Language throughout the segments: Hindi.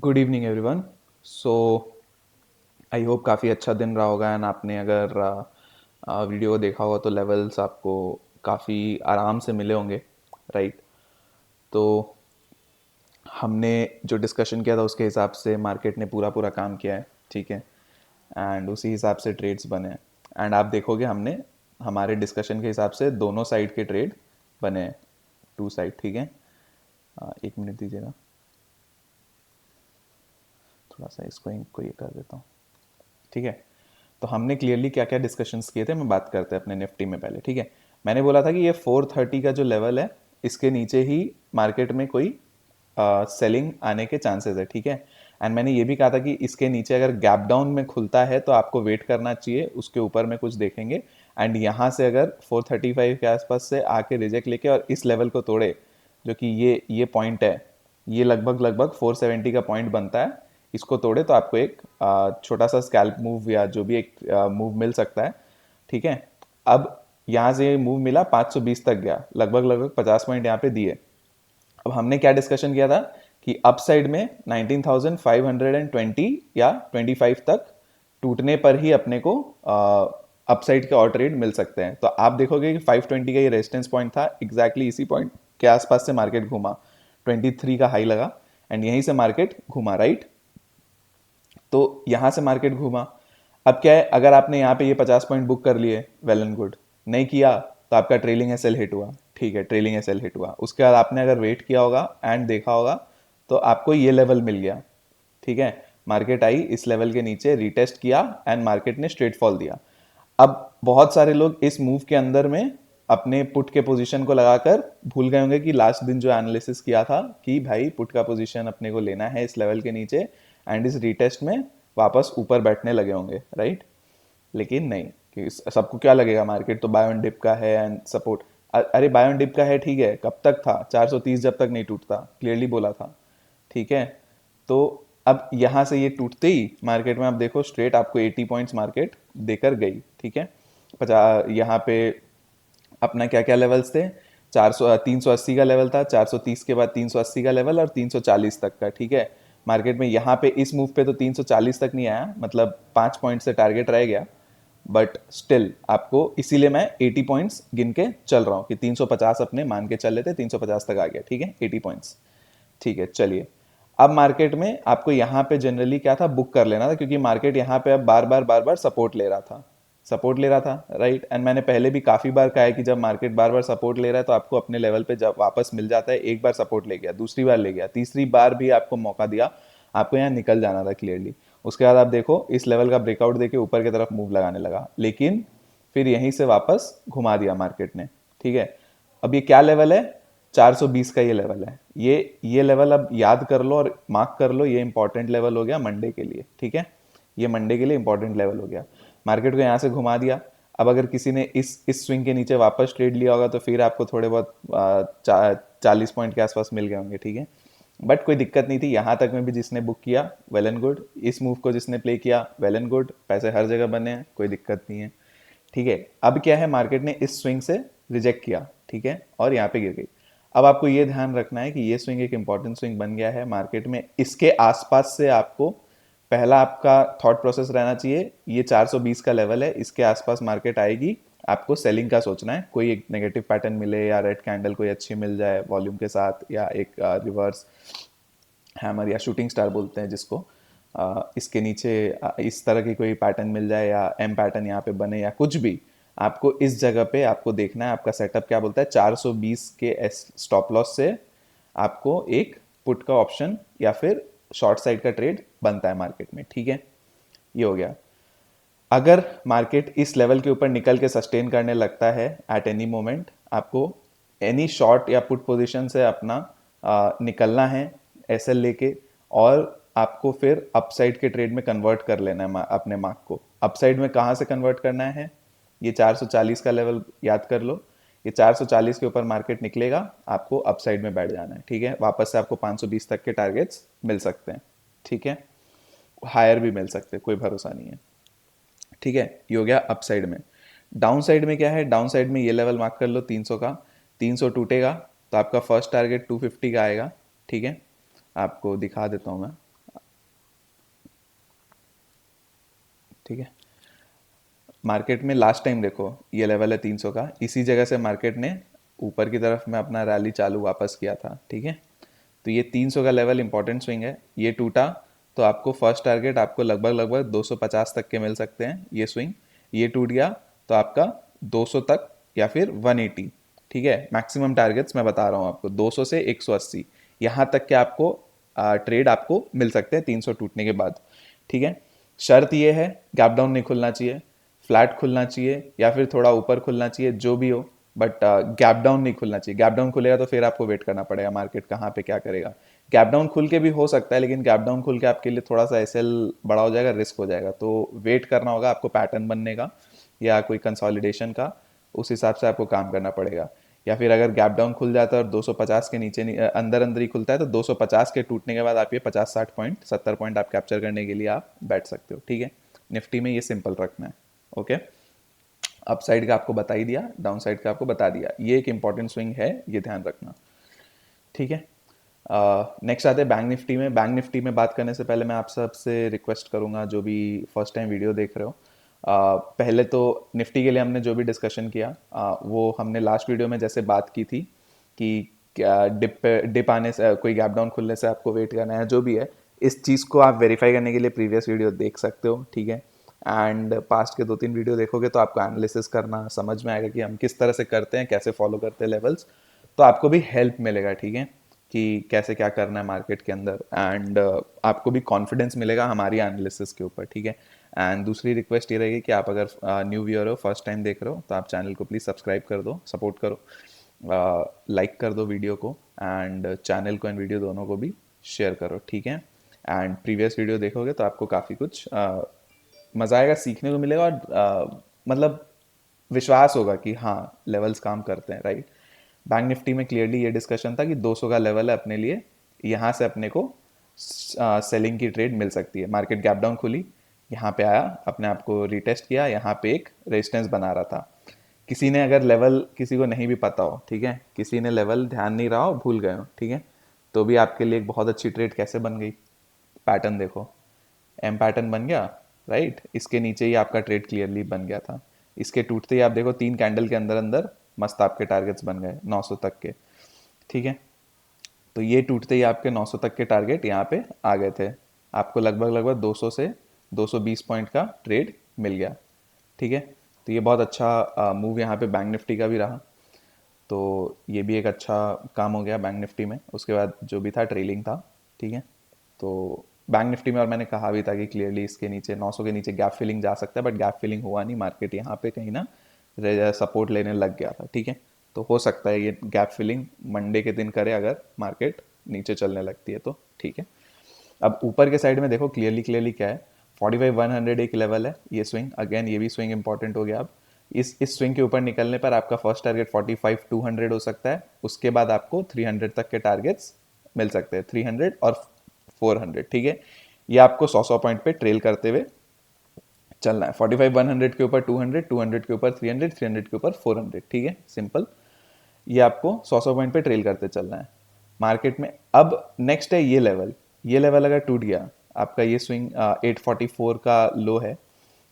Good evening everyone. So I hope काफ़ी अच्छा दिन रहा होगा एंड आपने अगर वीडियो को देखा होगा तो लेवल्स आपको काफ़ी आराम से मिले होंगे, राइट। तो हमने जो डिस्कशन किया था उसके हिसाब से मार्केट ने पूरा पूरा काम किया है, ठीक है। एंड उसी हिसाब से ट्रेड्स बने हैं। एंड आप देखोगे हमने हमारे डिस्कशन के हिसाब से दोनों साइड के ट्रेड बने हैं, टू साइड, ठीक है। एक मिनट दीजिएगा, थोड़ा सा इसको इनको ये कर देता हूँ, ठीक है। तो हमने क्लियरली क्या क्या डिस्कशंस किए थे, मैं बात करते हैं अपने निफ्टी में पहले, ठीक है। मैंने बोला था कि ये 430 का जो लेवल है इसके नीचे ही मार्केट में कोई सेलिंग आने के चांसेस है, ठीक है। एंड मैंने ये भी कहा था कि इसके नीचे अगर गैप डाउन में खुलता है तो आपको वेट करना चाहिए, उसके ऊपर में कुछ देखेंगे। एंड यहाँ से अगर 435 के आसपास से आके रिजेक्ट लेके और इस लेवल को तोड़े, जो कि ये पॉइंट है, ये लगभग लगभग 470 का पॉइंट बनता है, इसको तोड़े तो आपको एक छोटा सा स्कैल्प मूव या जो भी एक मूव मिल सकता है, ठीक है। अब यहाँ से मूव मिला 520 तक गया, लगभग लगभग 50 पॉइंट यहाँ पे दिए। अब हमने क्या डिस्कशन किया था कि अपसाइड में 19,520 या 25 तक टूटने पर ही अपने को अपसाइड के और ट्रेड मिल सकते हैं। तो आप देखोगे कि 520 का ये रेजिस्टेंस पॉइंट था, एग्जैक्टली इसी पॉइंट के आसपास से मार्केट घूमा, 23 का हाई लगा एंड यहीं से मार्केट घूमा, राइट। तो यहां से मार्केट घूमा। अब क्या है, अगर आपने यहाँ पे ये 50 पॉइंट बुक कर लिए, वेल एंड गुड। नहीं किया तो आपका ट्रेलिंग एसएल हिट हुआ, ठीक है, ट्रेलिंग एसएल हिट हुआ। उसके बाद आपने अगर वेट किया होगा एंड देखा होगा तो आपको ये लेवल मिल गया, ठीक है। मार्केट आई इस लेवल के नीचे, रीटेस्ट किया एंड मार्केट ने स्ट्रेट फॉल दिया। अब बहुत सारे लोग इस मूव के अंदर में अपने पुट के पोजीशन को लगाकर भूल गए होंगे कि लास्ट दिन जो एनालिसिस किया था कि भाई पुट का पोजीशन अपने को लेना है इस लेवल के नीचे एंड इस रीटेस्ट में वापस ऊपर बैठने लगे होंगे, राइट। लेकिन नहीं, कि सबको क्या लगेगा मार्केट तो बाय ऑन डिप का है एंड सपोर्ट। अरे बाय ऑन डिप का है, ठीक है, कब तक था? 430 जब तक नहीं टूटता, क्लियरली बोला था, ठीक है। तो अब यहां से ये टूटते ही मार्केट में आप देखो स्ट्रेट आपको 80 पॉइंट्स मार्केट देकर गई, ठीक है। 50 यहाँ पे अपना क्या क्या लेवल्स थे, 400 380 का लेवल था, 430 के बाद 380 का लेवल और 340 तक का, ठीक है। मार्केट में यहाँ पे इस मूव पे तो 340 तक नहीं आया, मतलब 5 पॉइंट से टारगेट रह गया। बट स्टिल आपको, इसीलिए मैं 80 पॉइंट्स गिन के चल रहा हूँ कि 350 अपने मान के चल लेते, 350 तक आ गया, ठीक है, 80 पॉइंट्स, ठीक है। चलिए, अब मार्केट में आपको यहाँ पे जनरली क्या था, बुक कर लेना था, क्योंकि मार्केट यहाँ पे अब बार बार सपोर्ट ले रहा था, सपोर्ट ले रहा था, राइट। एंड मैंने पहले भी काफी बार कहा है कि जब मार्केट बार बार सपोर्ट ले रहा है तो आपको अपने लेवल पे जब वापस मिल जाता है, एक बार सपोर्ट ले गया, दूसरी बार ले गया, तीसरी बार भी आपको मौका दिया, आपको यहाँ निकल जाना था क्लियरली। उसके बाद आप देखो इस लेवल का ब्रेकआउट देके ऊपर की तरफ मूव लगाने लगा, लेकिन फिर यहीं से वापस घुमा दिया मार्केट ने, ठीक है। अब ये क्या लेवल है, 420 का ये लेवल है। ये लेवल अब याद कर लो और मार्क कर लो, ये इंपॉर्टेंट लेवल हो गया मंडे के लिए, ठीक है। ये मंडे के लिए इंपॉर्टेंट लेवल हो गया। मार्केट को यहाँ से घुमा दिया। अब अगर किसी ने इस स्विंग के नीचे वापस ट्रेड लिया होगा तो फिर आपको थोड़े बहुत 40 पॉइंट के आसपास मिल गए होंगे, ठीक है। बट कोई दिक्कत नहीं थी, यहाँ तक में भी जिसने बुक किया वेल एंड गुड, इस मूव को जिसने प्ले किया वेल एंड गुड, पैसे हर जगह बने हैं, कोई दिक्कत नहीं है, ठीक है। अब क्या है, मार्केट ने इस स्विंग से रिजेक्ट किया, ठीक है, और यहाँ पे गिर गई। अब आपको ये ध्यान रखना है कि ये स्विंग एक इंपॉर्टेंट स्विंग बन गया है मार्केट में, इसके आसपास से आपको पहला आपका थॉट प्रोसेस रहना चाहिए, ये 420 का लेवल है, इसके आसपास मार्केट आएगी, आपको सेलिंग का सोचना है। कोई एक नेगेटिव पैटर्न मिले या रेड कैंडल कोई अच्छी मिल जाए वॉल्यूम के साथ, या एक रिवर्स हैमर या शूटिंग स्टार बोलते हैं जिसको, इसके नीचे इस तरह की कोई पैटर्न मिल जाए या एम पैटर्न यहाँ पे बने या कुछ भी, आपको इस जगह पे आपको देखना है आपका सेटअप क्या बोलता है। 420 के स्टॉप लॉस से आपको एक पुट का ऑप्शन या फिर शॉर्ट साइड का ट्रेड बनता है मार्केट में, ठीक है। ये हो गया। अगर मार्केट इस लेवल के ऊपर निकल के सस्टेन करने लगता है एट एनी मोमेंट, आपको एनी शॉर्ट या पुट पोजीशन से अपना निकलना है एसएल लेके, और आपको फिर अपसाइड के ट्रेड में कन्वर्ट कर लेना है अपने मार्क को। अपसाइड में कहाँ से कन्वर्ट करना है, ये 440 का लेवल याद कर लो, ये 440 के ऊपर मार्केट निकलेगा, आपको अपसाइड में बैठ जाना है, ठीक है। वापस से आपको 520 तक के टारगेट्स मिल सकते हैं, ठीक है, हायर भी मिल सकते हैं, कोई भरोसा नहीं है, ठीक है। ये हो गया अप साइड में। डाउन साइड में क्या है, डाउन साइड में ये लेवल मार्क कर लो 300 का, 300 टूटेगा तो आपका फर्स्ट टारगेट 250 का आएगा, ठीक है। आपको दिखा देता हूँ मैं, ठीक है। मार्केट में लास्ट टाइम देखो ये लेवल है 300 का, इसी जगह से मार्केट ने ऊपर की तरफ में अपना रैली चालू वापस किया था, ठीक है। तो ये 300 का लेवल इंपॉर्टेंट स्विंग है, ये टूटा तो आपको फर्स्ट टारगेट आपको लगभग लगभग 250 तक के मिल सकते हैं ये स्विंग। ये टूट गया तो आपका 200 तक या फिर 180, ठीक है। मैक्सिमम टारगेट्स मैं बता रहा हूँ आपको 200 से 180 यहाँ तक के आपको ट्रेड आपको मिल सकते हैं 300 टूटने के बाद, ठीक है। शर्त ये है गैप डाउन नहीं खुलना चाहिए, फ्लैट खुलना चाहिए या फिर थोड़ा ऊपर खुलना चाहिए, जो भी हो, बट गैप डाउन नहीं खुलना चाहिए। गैप डाउन खुलेगा तो फिर आपको वेट करना पड़ेगा मार्केट कहाँ पे क्या करेगा। गैप डाउन खुल के भी हो सकता है, लेकिन गैप डाउन खुल के आपके लिए थोड़ा सा एसएल बड़ा हो जाएगा, रिस्क हो जाएगा, तो वेट करना होगा आपको पैटर्न बनने का या कोई कंसोलिडेशन का, उस हिसाब से आपको काम करना पड़ेगा। या फिर अगर गैप डाउन खुल जाता है और 250 के नीचे अंदर अंदर ही खुलता है तो 250 के टूटने के बाद आप ये 50-60 पॉइंट 70 पॉइंट आप कैप्चर करने के लिए आप बैठ सकते हो, ठीक है। निफ्टी में ये सिंपल रखना है, ओके। अप साइड का आपको बता ही दिया, डाउन साइड का आपको बता दिया, ये एक इंपॉर्टेंट स्विंग है, ये ध्यान रखना, ठीक है। नेक्स्ट आते हैं बैंक निफ्टी में। बैंक निफ्टी में बात करने से पहले मैं आप सबसे रिक्वेस्ट करूंगा जो भी फर्स्ट टाइम वीडियो देख रहे हो, पहले तो निफ्टी के लिए हमने जो भी डिस्कशन किया वो हमने लास्ट वीडियो में जैसे बात की थी कि क्या डिप आने से कोई गैप डाउन खुलने से आपको वेट करना है, जो भी है, इस चीज़ को आप वेरीफाई करने के लिए प्रीवियस वीडियो देख सकते हो, ठीक है। एंड पास्ट के 2-3 वीडियो देखोगे तो आपको एनालिसिस करना समझ में आएगा कि हम किस तरह से करते हैं, कैसे फॉलो करते हैं लेवल्स, तो आपको भी हेल्प मिलेगा, ठीक है, कि कैसे क्या करना है मार्केट के अंदर। एंड आपको भी कॉन्फिडेंस मिलेगा हमारी एनालिसिस के ऊपर, ठीक है। एंड दूसरी रिक्वेस्ट ये रहेगी कि आप अगर न्यू व्यूअर हो, फर्स्ट टाइम देख रहे हो, तो आप चैनल को प्लीज़ सब्सक्राइब कर दो, सपोर्ट करो, लाइक कर दो वीडियो को, एंड चैनल को एंड वीडियो दोनों को भी शेयर करो, ठीक है। एंड प्रीवियस वीडियो देखोगे तो आपको काफ़ी कुछ मज़ा आएगा, सीखने को मिलेगा, और मतलब विश्वास होगा कि हाँ लेवल्स काम करते हैं, राइट। बैंक निफ्टी में क्लियरली ये डिस्कशन था कि 200 का लेवल है अपने लिए, यहाँ से अपने को सेलिंग की ट्रेड मिल सकती है। मार्केट गैप डाउन खुली, यहाँ पे आया, अपने आप को रिटेस्ट किया, यहाँ पे एक रेजिस्टेंस बना रहा था। किसी ने अगर लेवल, किसी को नहीं भी पता हो, ठीक है, किसी ने लेवल ध्यान नहीं रहा हो, भूल गए हो, ठीक है, तो भी आपके लिए एक बहुत अच्छी ट्रेड कैसे बन गई। पैटर्न देखो, एम पैटर्न बन गया, राइट, इसके नीचे ही आपका ट्रेड क्लियरली बन गया था। इसके टूटते ही आप देखो 3 कैंडल के अंदर अंदर मस्त आपके टारगेट्स बन गए 900 तक के, ठीक है। तो ये टूटते ही आपके 900 तक के टारगेट यहाँ पे आ गए थे, आपको लगभग लगभग 200 से 220 पॉइंट का ट्रेड मिल गया, ठीक है। तो ये बहुत अच्छा मूव यहाँ पे बैंक निफ्टी का भी रहा, तो ये भी एक अच्छा काम हो गया बैंक निफ्टी में। उसके बाद जो भी था ट्रेलिंग था, ठीक है। तो बैंक निफ्टी में, और मैंने कहा भी था कि क्लियरली इसके नीचे 900 के नीचे गैप फिलिंग जा सकता है, बट गैप फिलिंग हुआ नहीं, मार्केट यहाँ पे कहीं ना सपोर्ट लेने लग गया था, ठीक है। तो हो सकता है ये गैप फिलिंग मंडे के दिन करे अगर मार्केट नीचे चलने लगती है तो, ठीक है। अब ऊपर के साइड में देखो क्लियरली क्लियरली क्या है, 45-100 एक लेवल है, ये स्विंग अगेन, ये भी स्विंग इंपॉर्टेंट हो गया। अब इस स्विंग के ऊपर निकलने पर आपका फर्स्ट टारगेट 45-200 हो सकता है, उसके बाद आपको 300 तक के टारगेट्स मिल सकते हैं, 300 और 400, ठीक है। ये आपको 100 पॉइंट पे ट्रेल करते हुए चलना है, 45-100 के ऊपर 200, 200 के ऊपर 300, 300 के ऊपर 400, ठीक है, सिंपल। ये आपको 100 पॉइंट पे ट्रेल करते चलना है मार्केट में। अब नेक्स्ट है ये लेवल, ये लेवल अगर टूट गया, आपका ये स्विंग 844 का लो है,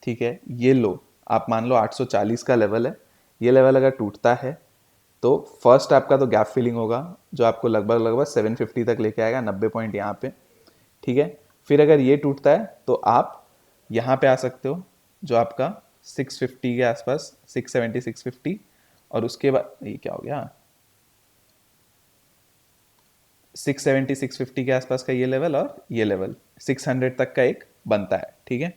ठीक है, ये लो आप मान लो 840 का लेवल है, ये लेवल अगर टूटता है तो फर्स्ट आपका तो गैप फिलिंग होगा जो आपको लगभग लगभग 750 तक लेके आएगा, 90 पॉइंट यहाँ पे, ठीक है। फिर अगर ये टूटता है तो आप यहाँ पे आ सकते हो जो आपका 650 के आसपास, 670 650, और उसके बाद ये क्या हो गया, 670 650 के आसपास का ये लेवल, और ये लेवल 600 तक का एक बनता है, ठीक है।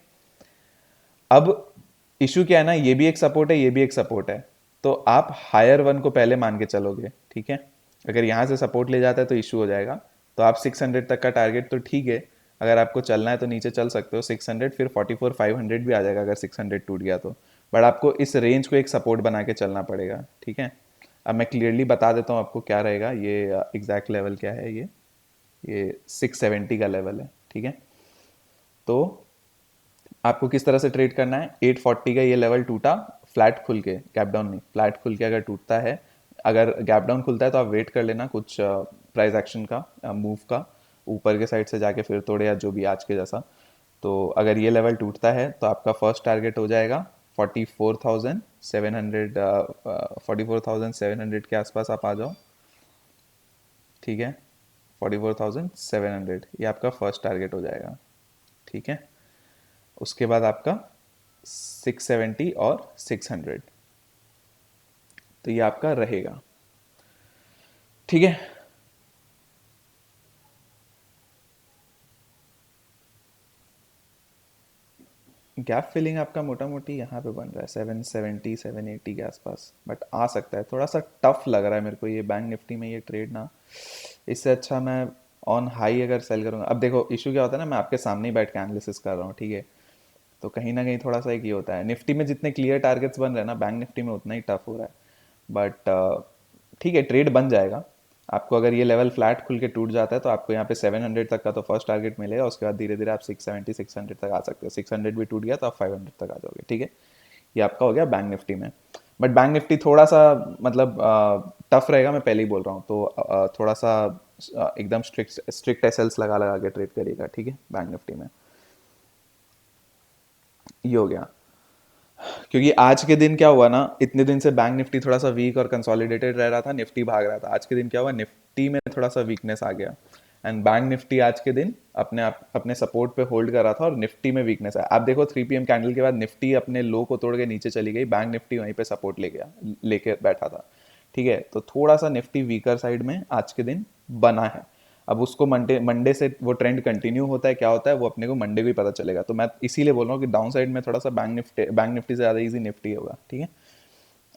अब इशू क्या है ना, ये भी एक सपोर्ट है, ये भी एक सपोर्ट है, तो आप हायर वन को पहले मान के चलोगे, ठीक है। अगर यहाँ से सपोर्ट ले जाता है तो इशू हो जाएगा, तो आप 600 तक का टारगेट तो ठीक है, अगर आपको चलना है तो नीचे चल सकते हो 600, फिर 44-500 भी आ जाएगा अगर 600 टूट गया तो, बट आपको इस रेंज को एक सपोर्ट बना के चलना पड़ेगा, ठीक है। अब मैं क्लियरली बता देता हूँ आपको क्या रहेगा, ये एग्जैक्ट लेवल क्या है, ये 670 का लेवल है, ठीक है। तो आपको किस तरह से ट्रेड करना है, 840 का ये लेवल टूटा, फ्लैट खुल के, गैप डाउन नहीं, फ्लैट खुल के अगर टूटता है, अगर गैप डाउन खुलता है तो आप वेट कर लेना कुछ प्राइस एक्शन का, मूव का, ऊपर के साइड से जाके फिर तोड़े या जो भी आज के जैसा, तो अगर ये लेवल टूटता है तो आपका फर्स्ट टारगेट हो जाएगा 44,700, 44,700 के आसपास आप आ जाओ, ठीक है। 44,700 ये आपका फर्स्ट टारगेट हो जाएगा, ठीक है। उसके बाद आपका 670 और 600, तो ये आपका रहेगा, ठीक है। गैप फिलिंग आपका मोटा मोटी यहाँ पे बन रहा है 770 780 के आसपास, बट आ सकता है, थोड़ा सा टफ लग रहा है मेरे को ये बैंक निफ्टी में ये ट्रेड ना। इससे अच्छा मैं ऑन हाई अगर सेल करूँगा। अब देखो इशू क्या होता है ना, मैं आपके सामने ही बैठ के एनालिसिस कर रहा हूँ, ठीक है। तो कहीं ना कहीं थोड़ा सा एक ये होता है, निफ्टी में जितने क्लियर टारगेट्स बन रहे हैं ना, बैंक निफ्टी में उतना ही टफ हो रहा है। बट ठीक है, ट्रेड बन जाएगा। आपको अगर ये लेवल फ्लैट खुल के टूट जाता है तो आपको यहाँ पे 700 तक का तो फर्स्ट टारगेट मिलेगा, उसके बाद धीरे धीरे आप 670 600 तक आ सकते हो। 600 भी टूट गया तो आप 500 तक आ जाओगे, ठीक है। ये आपका हो गया बैंक निफ्टी में। बट बैंक निफ्टी थोड़ा सा मतलब टफ रहेगा, मैं पहले ही बोल रहा हूँ। तो थोड़ा सा एकदम स्ट्रिक्ट स्ट्रिक्ट एसएल्स लगा लगा के ट्रेड करिएगा, ठीक है, बैंक निफ्टी में। ये हो गया। क्योंकि आज के दिन क्या हुआ ना, इतने दिन से बैंक निफ्टी थोड़ा सा वीक और कंसोलिडेटेड रह रहा था, निफ्टी भाग रहा था। आज के दिन क्या हुआ, निफ्टी में थोड़ा सा वीकनेस आ गया, एंड बैंक निफ्टी आज के दिन अपने सपोर्ट पे होल्ड कर रहा था और निफ्टी में वीकनेस है। आप देखो 3 PM कैंडल के बाद निफ्टी अपने लो को तोड़ के नीचे चली गई, बैंक निफ्टी वहीं पे सपोर्ट लेके बैठा था, ठीक है। तो थोड़ा सा निफ्टी वीकर साइड में आज के दिन बना है। अब उसको मंडे मंडे से वो ट्रेंड कंटिन्यू होता है, क्या होता है वो अपने को मंडे को ही पता चलेगा। तो मैं इसीलिए बोल रहा हूँ कि डाउन साइड में थोड़ा सा बैंक निफ्टी से ज़्यादा इजी निफ्टी होगा, ठीक है।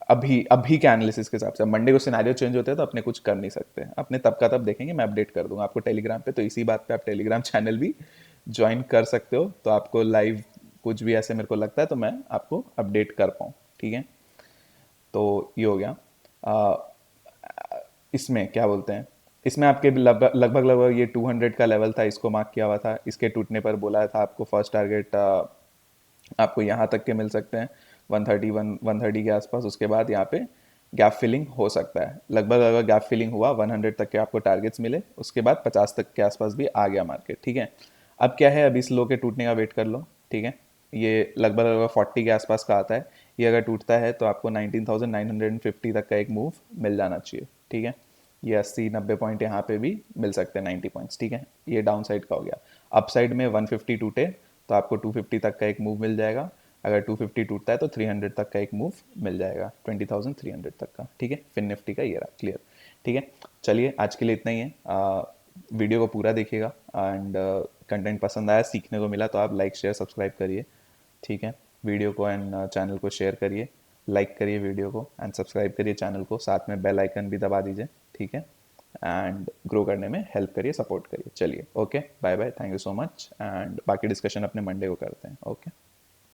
अभी अभी के एनालिसिस के हिसाब से मंडे को सिनेरियो चेंज होते हैं तो अपने कुछ कर नहीं सकते, अपने तब का तब देखेंगे। मैं अपडेट कर दूंगा आपको टेलीग्राम पे, तो इसी बात पे आप टेलीग्राम चैनल भी ज्वाइन कर सकते हो, तो आपको लाइव कुछ भी ऐसे मेरे को लगता है तो मैं आपको अपडेट कर पाऊँ, ठीक है। तो ये हो गया। आ, इसमें क्या बोलते हैं, इसमें आपके लगभग लगभग लगभग ये 200 का लेवल था, इसको मार्क किया हुआ था। इसके टूटने पर बोला था आपको फर्स्ट टारगेट आपको यहाँ तक के मिल सकते हैं 130 के आसपास। उसके बाद यहाँ पे गैप फिलिंग हो सकता है, लगभग अगर गैप फिलिंग हुआ 100 तक के आपको टारगेट्स मिले, उसके बाद 50 तक के आसपास भी आ गया मार्केट, ठीक है। अब क्या है, अभी इस लो के टूटने का वेट कर लो, ठीक है। ये लगभग लगभग 40 के आसपास का आता है। ये अगर टूटता है तो आपको 19,950 तक का एक मूव मिल जाना चाहिए, ठीक है। ये 80-90 पॉइंट यहाँ पे भी मिल सकते हैं, 90 पॉइंट्स, ठीक है। ये डाउन साइड का हो गया। अप साइड में 150 टूटे तो आपको 250 तक का एक मूव मिल जाएगा। अगर 250 टूटता है तो 300 तक का एक मूव मिल जाएगा, 20,300 तक का, ठीक है। फिन निफ्टी का ये रहा क्लियर, ठीक है। चलिए आज के लिए इतना ही है। वीडियो को पूरा देखिएगा, एंड कंटेंट पसंद आया, सीखने को मिला तो आप लाइक शेयर सब्सक्राइब करिए, ठीक है। वीडियो को एंड चैनल को शेयर करिए, लाइक करिए वीडियो को एंड सब्सक्राइब करिए चैनल को, साथ में बेल आइकन भी दबा दीजिए, ठीक है। एंड ग्रो करने में हेल्प करिए, सपोर्ट करिए। चलिए okay, bye bye, thank you so much, and बाकी डिस्कशन अपने मंडे को करते हैं, ओके।